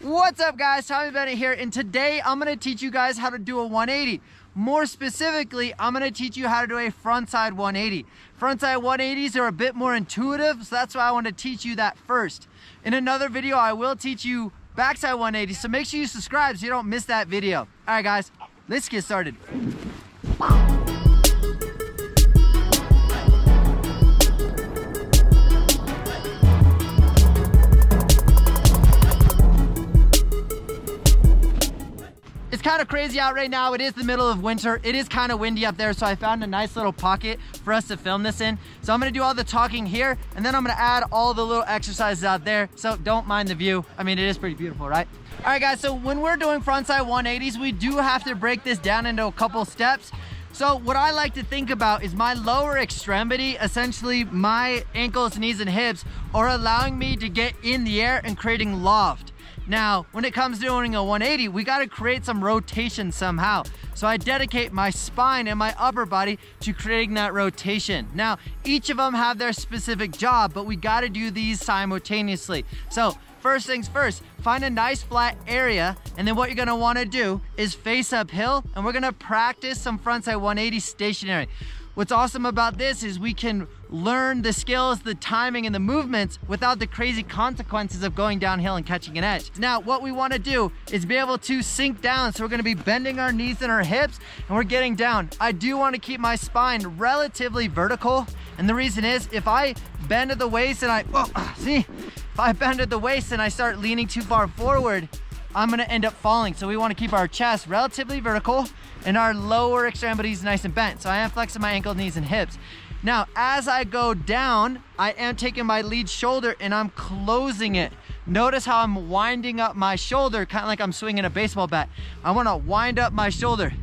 What's up guys, Tommy Bennett here, and today I'm going to teach you guys how to do a 180. More specifically, I'm going to teach you how to do a frontside 180. Frontside 180s are a bit more intuitive, so that's why I want to teach you that first. In another video, I will teach you backside 180, so make sure you subscribe so you don't miss that video. Alright guys, let's get started. It's kind of crazy out right now. It is the middle of winter. It is kind of windy up there, so I found a nice little pocket for us to film this in. So I'm gonna do all the talking here, and then I'm gonna add all the little exercises out there, so don't mind the view. I mean, it is pretty beautiful, right? All right guys, so when we're doing frontside 180s, we do have to break this down into a couple steps. So what I like to think about is my lower extremity, essentially my ankles, knees, and hips, are allowing me to get in the air and creating loft. Now, when it comes to doing a 180, we got to create some rotation somehow. So I dedicate my spine and my upper body to creating that rotation. Now, each of them have their specific job, but we got to do these simultaneously. So first things first, find a nice flat area, and then what you're going to want to do is face uphill, and we're going to practice some frontside 180 stationary. What's awesome about this is we can learn the skills, the timing, and the movements without the crazy consequences of going downhill and catching an edge. Now, what we want to do is be able to sink down. So we're going to be bending our knees and our hips, and we're getting down. I do want to keep my spine relatively vertical. And the reason is if I bend at the waist and if I bend at the waist and I start leaning too far forward, I'm going to end up falling. So we want to keep our chest relatively vertical and our lower extremities nice and bent. So I am flexing my ankles, knees, and hips. Now, as I go down, I am taking my lead shoulder and I'm closing it. Notice how I'm winding up my shoulder, kind of like I'm swinging a baseball bat. I want to wind up my shoulder.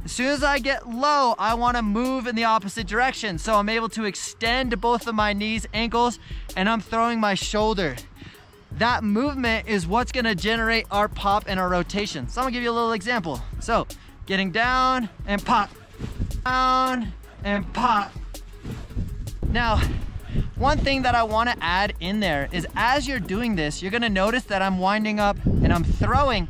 As soon as I get low, I want to move in the opposite direction. So I'm able to extend both of my knees, ankles, and I'm throwing my shoulder. That movement is what's going to generate our pop and our rotation. So I'm going to give you a little example. So getting down and pop, down and pop. Now, one thing that I want to add in there is as you're doing this, you're going to notice that I'm winding up and I'm throwing.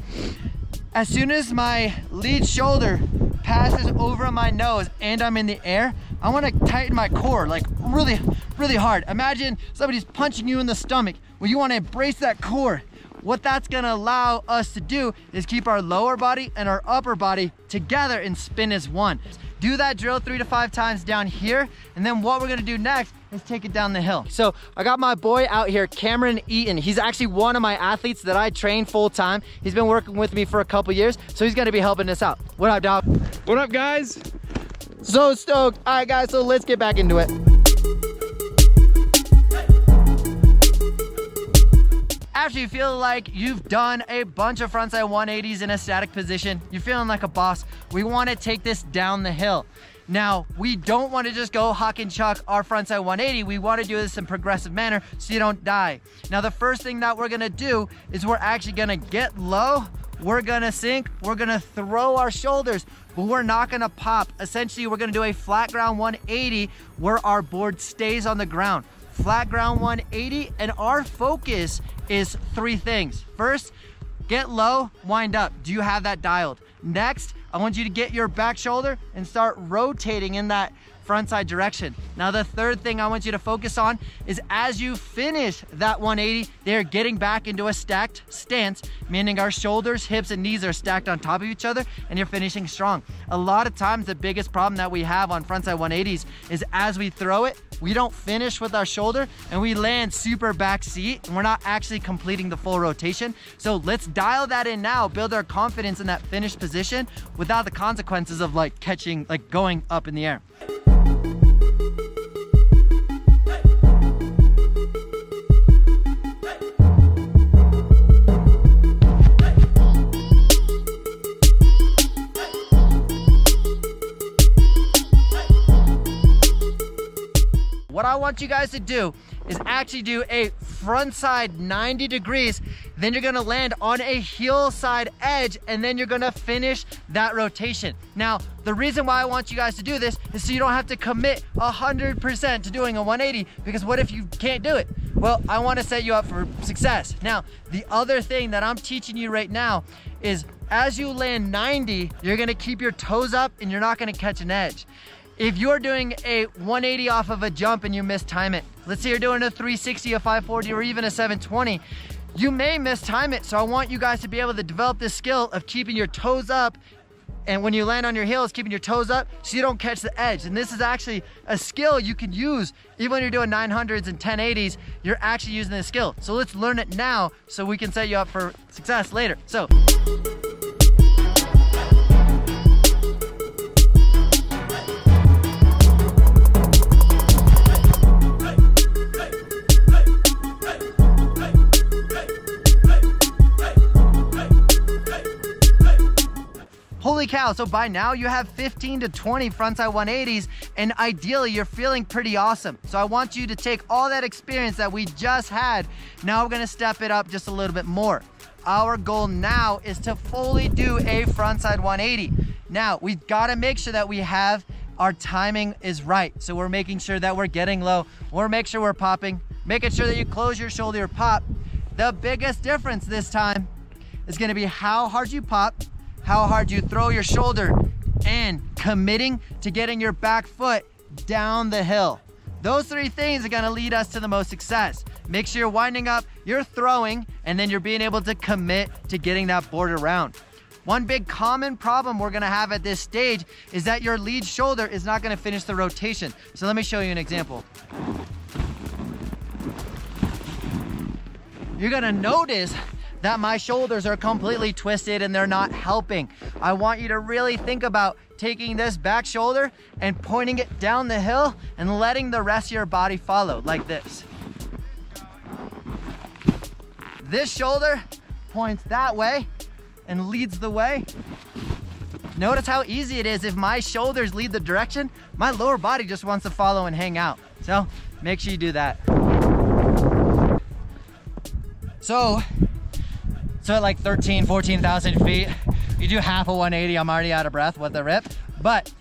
As soon as my lead shoulder passes over my nose and I'm in the air, I want to tighten my core like really, really hard. Imagine somebody's punching you in the stomach. Well, you want to embrace that core. What that's going to allow us to do is keep our lower body and our upper body together and spin as one. Do that drill 3 to 5 times down here, and then what we're going to do next is take it down the hill. So I got my boy out here, Cameron Eaton. He's actually one of my athletes that I train full time. He's been working with me for a couple years, so he's going to be helping us out. What up, dog? What up, guys? So stoked. All right, guys, so let's get back into it. After you feel like you've done a bunch of frontside 180s in a static position, you're feeling like a boss, we want to take this down the hill. Now, we don't want to just go huck and chuck our frontside 180. We want to do this in a progressive manner so you don't die. Now, the first thing that we're going to do is we're actually going to get low, we're going to sink, we're going to throw our shoulders, but we're not going to pop. Essentially, we're going to do a flat ground 180 where our board stays on the ground. Flat ground 180, and our focus is 3 things. First, get low, wind up. Do you have that dialed? Next, I want you to get your back shoulder and start rotating in that front side direction. Now, the third thing I want you to focus on is as you finish that 180, they're getting back into a stacked stance, meaning our shoulders, hips, and knees are stacked on top of each other, and you're finishing strong. A lot of times, the biggest problem that we have on frontside 180s is as we throw it, we don't finish with our shoulder and we land super back seat and we're not actually completing the full rotation. So let's dial that in now, build our confidence in that finished position without the consequences of like catching, like going up in the air. What I want you guys to do is actually do a front side 90 degrees, then you're gonna land on a heel side edge, and then you're gonna finish that rotation. Now, the reason why I want you guys to do this is so you don't have to commit 100% to doing a 180, because what if you can't do it? Well, I want to set you up for success. Now, the other thing that I'm teaching you right now is as you land 90, you're gonna keep your toes up and you're not gonna catch an edge. If you're doing a 180 off of a jump and you mistime it, let's say you're doing a 360, a 540, or even a 720, you may mistime it. So I want you guys to be able to develop this skill of keeping your toes up, and when you land on your heels, keeping your toes up so you don't catch the edge. And this is actually a skill you can use even when you're doing 900s and 1080s, you're actually using this skill. So let's learn it now so we can set you up for success later. So. Holy cow, so by now you have 15 to 20 frontside 180s, and ideally you're feeling pretty awesome. So I want you to take all that experience that we just had. Now we're gonna step it up just a little bit more. Our goal now is to fully do a frontside 180. Now we've gotta make sure that we have our timing is right. So we're making sure that we're getting low, or make sure we're popping, making sure that you close your shoulder or pop. The biggest difference this time is gonna be how hard you pop, how hard you throw your shoulder, and committing to getting your back foot down the hill. Those three things are gonna lead us to the most success. Make sure you're winding up, you're throwing, and then you're being able to commit to getting that board around. One big common problem we're gonna have at this stage is that your lead shoulder is not gonna finish the rotation. So let me show you an example. You're gonna notice that my shoulders are completely twisted and they're not helping. I want you to really think about taking this back shoulder and pointing it down the hill and letting the rest of your body follow, like this. This shoulder points that way and leads the way. Notice how easy it is. If my shoulders lead the direction, my lower body just wants to follow and hang out. So make sure you do that. So at like 13, 14,000 feet, you do half a 180, I'm already out of breath with the rip. But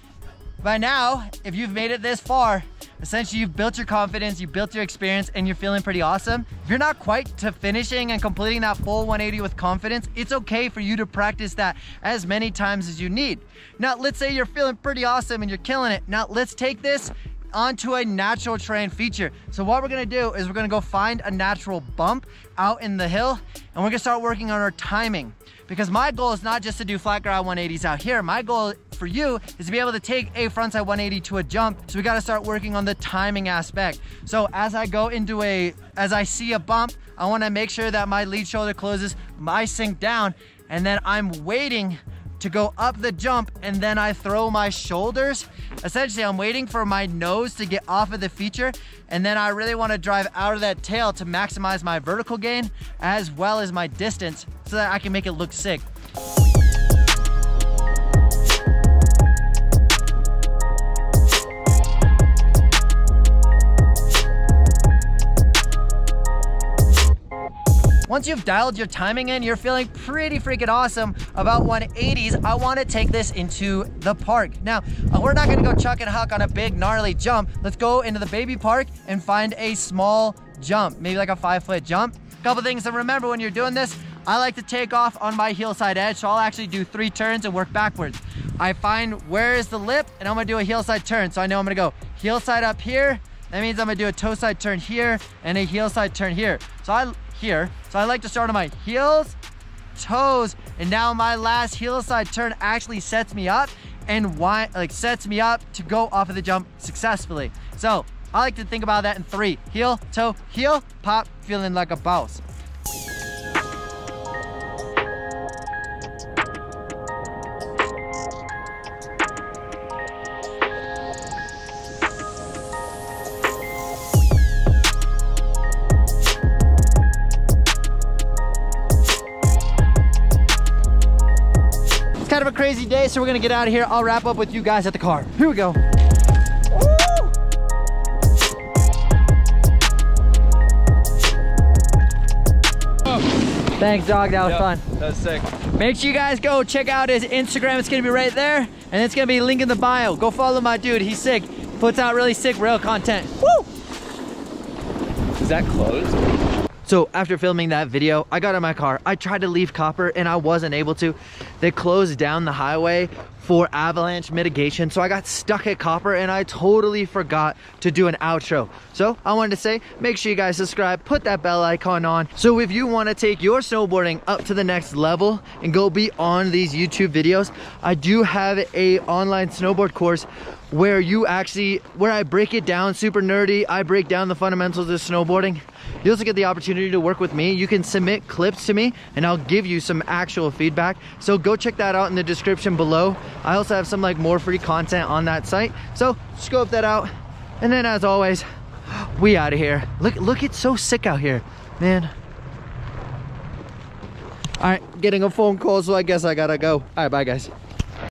by now, if you've made it this far, essentially you've built your confidence, you've built your experience, and you're feeling pretty awesome. If you're not quite to finishing and completing that full 180 with confidence, it's okay for you to practice that as many times as you need. Now, let's say you're feeling pretty awesome and you're killing it. Now, let's take this onto a natural terrain feature. So what we're gonna do is we're gonna go find a natural bump out in the hill, and we're gonna start working on our timing. Because my goal is not just to do flat ground 180s out here. My goal for you is to be able to take a frontside 180 to a jump. So we gotta start working on the timing aspect. So as I go into as I see a bump, I wanna make sure that my lead shoulder closes, I sink down, and then I'm waiting to go up the jump, and then I throw my shoulders. Essentially, I'm waiting for my nose to get off of the feature, and then I really want to drive out of that tail to maximize my vertical gain as well as my distance so that I can make it look sick. Once you've dialed your timing in, you're feeling pretty freaking awesome about 180s. I want to take this into the park. Now, we're not going to go chuck and huck on a big gnarly jump. Let's go into the baby park and find a small jump, maybe like a 5-foot jump. A couple things to remember when you're doing this. I like to take off on my heel side edge, so I'll actually do 3 turns and work backwards. I find where is the lip, and I'm going to do a heel side turn. So I know I'm going to go heel side up here. That means I'm going to do a toe side turn here and a heel side turn here. So I like to start on my heels, toes, and now my last heel side turn actually sets me up and sets me up to go off of the jump successfully. So I like to think about that in 3. Heel, toe, heel, pop, feeling like a boss. Kind of a crazy day, so we're gonna get out of here. I'll wrap up with you guys at the car. Here we go. Woo! Thanks, dog. That was fun. That was sick. Make sure you guys go check out his Instagram. It's gonna be right there, and it's gonna be a link in the bio. Go follow my dude. He's sick. Puts out really sick, real content. Woo! Was that closed? So after filming that video, I got in my car. I tried to leave Copper and I wasn't able to. They closed down the highway for avalanche mitigation. So I got stuck at Copper and I totally forgot to do an outro. So I wanted to say, make sure you guys subscribe, put that bell icon on. So if you want to take your snowboarding up to the next level and go beyond these YouTube videos, I do have a online snowboard course where I break it down super nerdy. I break down the fundamentals of snowboarding. You also get the opportunity to work with me. You can submit clips to me and I'll give you some actual feedback. So go check that out in the description below. I also have some like more free content on that site. So scope that out. And then as always, we out of here. Look, it's so sick out here, man. All right, getting a phone call, so I guess I gotta go. All right, bye guys.